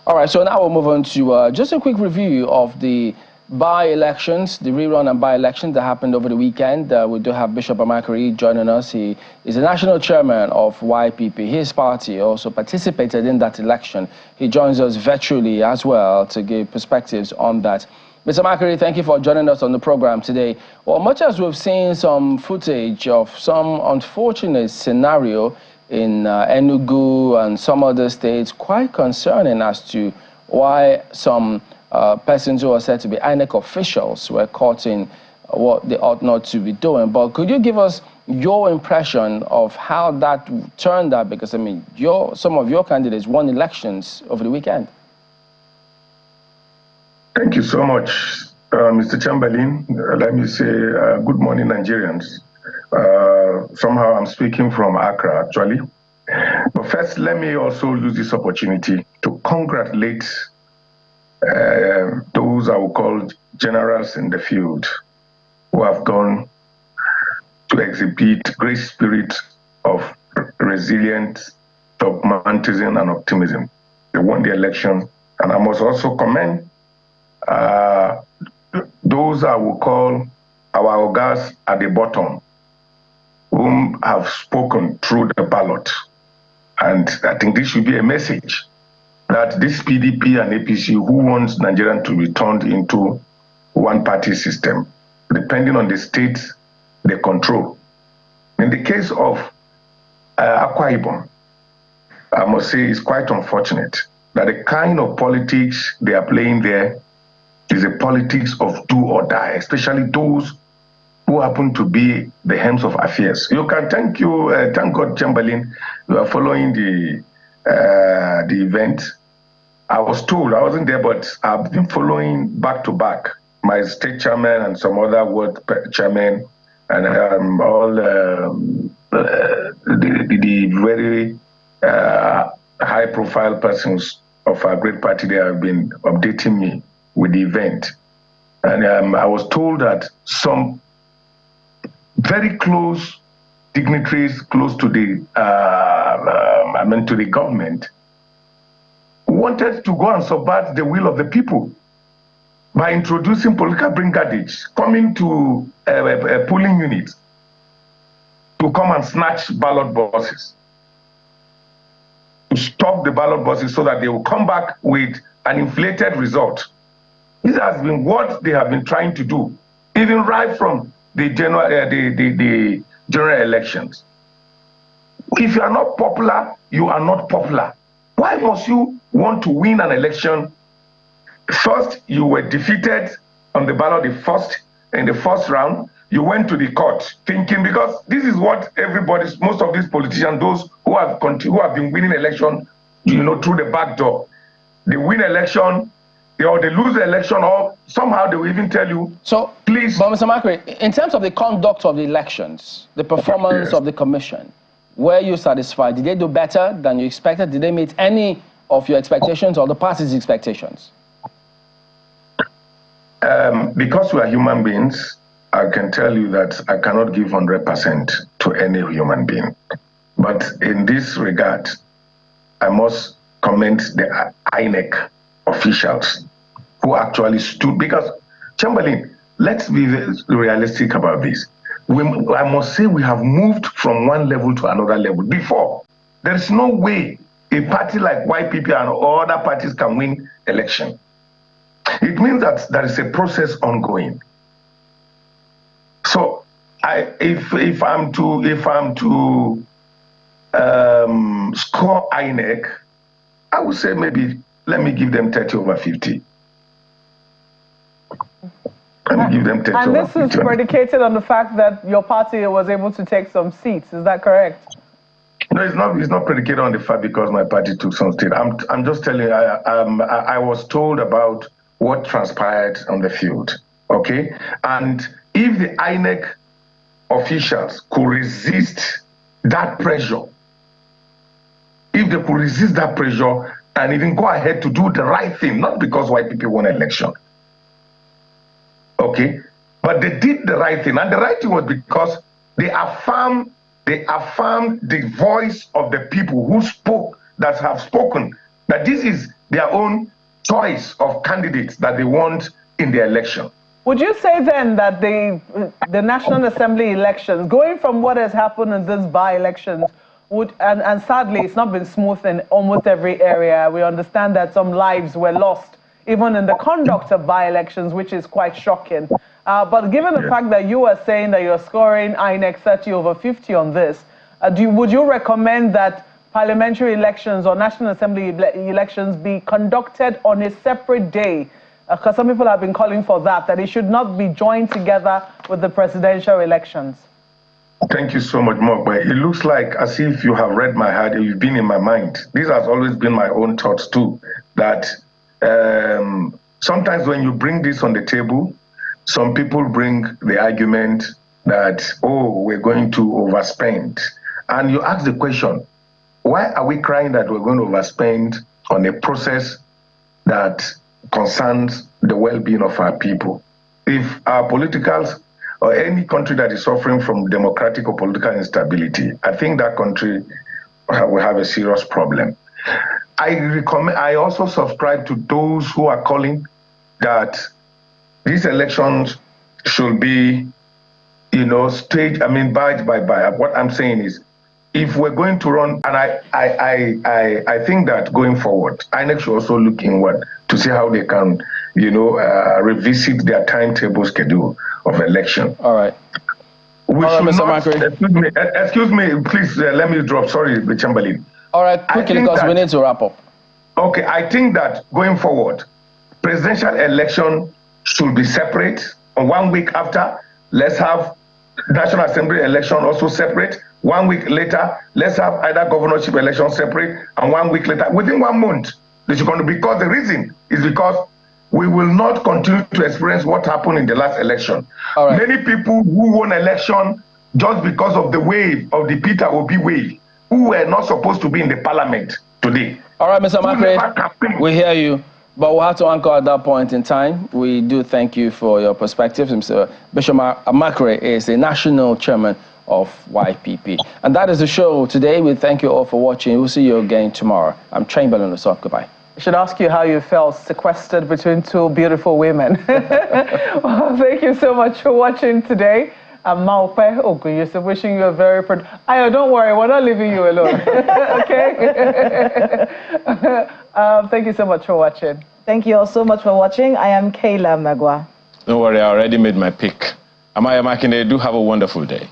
All right, so now we'll move on to just a quick review of the by-elections, the rerun and by-elections that happened over the weekend. We do have Bishop Amakari joining us. He is the national chairman of YPP. His party also participated in that election. He joins us virtually as well to give perspectives on that. Mr. Amakari, thank you for joining us on the program today. Well, much as we've seen some footage of some unfortunate scenario in Enugu and some other states, quite concerning as to why some persons who are said to be INEC officials were caught in what they ought not to be doing. But could you give us your impression of how that turned out? Because, I mean, some of your candidates won elections over the weekend. Thank you so much, Mr. Chamberlain. Let me say good morning, Nigerians. Somehow I'm speaking from Accra, actually. But first, let me also use this opportunity to congratulate those I will call generals in the field who have gone to exhibit great spirit of resilience, dogmatism, and optimism. They won the election, and I must also commend those I will call our ogas at the bottom, whom have spoken through the ballot. And I think this should be a message that this PDP and APC, who wants Nigeria to return into one-party system, depending on the states they control. In the case of Akwa Ibom, I must say it's quite unfortunate that the kind of politics they are playing there is a politics of do or die, especially those who happen to be the helms of affairs. You can thank God, Chamberlain, you are following the event. I was told, I wasn't there, but I've been following back to back my state chairman and some other ward chairman and all the very high-profile persons of our great party. They have been updating me with the event, and I was told that some very close dignitaries close to the to the government wanted to go and subvert the will of the people by introducing political brigadiers coming to polling units to come and snatch ballot boxes, to stop the ballot boxes so that they will come back with an inflated result. This has been what they have been trying to do, even right from the general elections. If you are not popular, you are not popular. Why must you want to win an election? First, you were defeated on the ballot in the first round. You went to the court thinking, because this is what most of these politicians, those who have been winning election, through the back door, they win election, or they lose the election, or somehow they will even tell you, so please. But Mr. Makri, in terms of the conduct of the elections, the performance of the commission, were you satisfied? Did they do better than you expected? Did they meet any of your expectations or the party's expectations? Because we are human beings, I can tell you that I cannot give 100% to any human being. But in this regard, I must commend the INEC officials who actually stood, because, Chamberlain, let's be realistic about this. I must say we have moved from one level to another level. Before, there is no way a party like YPP and other parties can win election. It means that there is a process ongoing. So, if I'm to score INEC, I would say maybe let me give them 30/50. And this is predicated on the fact that your party was able to take some seats. Is that correct? No, it's not predicated on the fact because my party took some seats. I'm just telling you, I was told about what transpired on the field. Okay? And if the INEC officials could resist that pressure, if they could resist that pressure and even go ahead to do the right thing, not because white people won an election, okay, but they did the right thing, and the right thing was because they affirmed the voice of the people who spoke, that have spoken, that this is their own choice of candidates that they want in the election. Would you say then that the National Assembly elections, going from what has happened in these by-elections, and sadly it's not been smooth in almost every area. We understand that some lives were lost even in the conduct of by-elections, which is quite shocking. But given the fact that you are saying that you're scoring INEC 30/50 on this, would you recommend that parliamentary elections or National Assembly elections be conducted on a separate day? Because some people have been calling for that it should not be joined together with the presidential elections. Thank you so much, Mokwe. It looks like as if you have read my heart, you've been in my mind. This has always been my own thoughts too, that sometimes when you bring this on the table, some people bring the argument that, oh, we're going to overspend. And you ask the question, why are we crying that we're going to overspend on a process that concerns the well-being of our people? If our politicals or any country that is suffering from democratic or political instability, I think that country will have a serious problem. I also subscribe to those who are calling that these elections should be, staged, batch by batch. What I'm saying is, if we're going to run, and I think that going forward, INEC should also look inward to see how they can, revisit their timetable schedule of election. All right. We should not, excuse me, please let me drop. Sorry, the Chamberlain. All right, quickly, because we need to wrap up. Okay, I think that going forward, presidential election should be separate. 1 week after, let's have National Assembly election also separate. 1 week later, let's have either governorship election separate, and 1 week later, within 1 month, this is going to be, because the reason is because we will not continue to experience what happened in the last election. All right. Many people who won election just because of the wave of the Peter Obi wave, who were not supposed to be in the parliament today. All right, Mr. Makre, we hear you, but we'll have to anchor at that point in time. We do thank you for your perspectives. Mr. Bishop Makre is the national chairman of YPP. And that is the show today. We thank you all for watching. We'll see you again tomorrow. I'm Chamberlain Osop. Goodbye. I should ask you how you felt sequestered between two beautiful women. Well, thank you so much for watching today. I'm Maupe Ogunyese, wishing you a very Ayo, don't worry, we're not leaving you alone. Okay? Thank you so much for watching. Thank you all so much for watching. I am Kayla Magwa. Don't worry, I already made my pick. Amaya Makinde, do have a wonderful day.